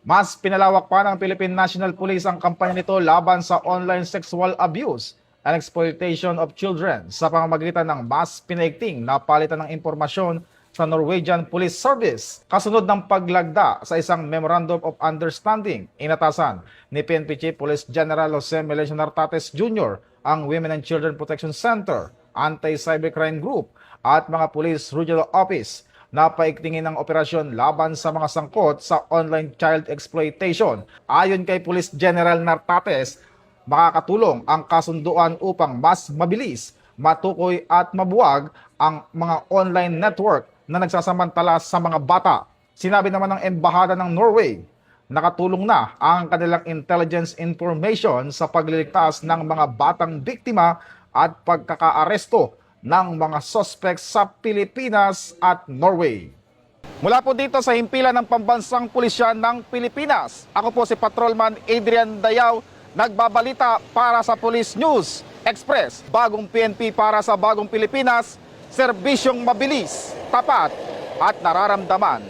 Mas pinalawak pa ng Philippine National Police ang kampanya nito laban sa online sexual abuse and exploitation of children sa pamamagitan ng mas pinaigting na palitan ng impormasyon sa Norwegian Police Service. Kasunod ng paglagda sa isang Memorandum of Understanding, inatasan ni PNP Chief Police General Jose Melesio Nartates Jr. ang Women and Children Protection Center, Anti-Cybercrime Group at mga Police Regional Office na paigtingin ng operasyon laban sa mga sangkot sa online child exploitation. Ayon kay Police General Nartates, makakatulong ang kasunduan upang mas mabilis, matukoy at mabuwag ang mga online network na nagsasamantala sa mga bata. Sinabi naman ng Embahada ng Norway, nakatulong na ang kanilang intelligence information sa pagliligtas ng mga batang biktima at pagkakaaresto ng mga suspects sa Pilipinas at Norway. Mula po dito sa himpilan ng Pambansang Pulisya ng Pilipinas, ako po si Patrolman Adrian Dayaw, nagbabalita para sa Police News Express. Bagong PNP para sa bagong Pilipinas, serbisyong mabilis, tapat at nararamdaman.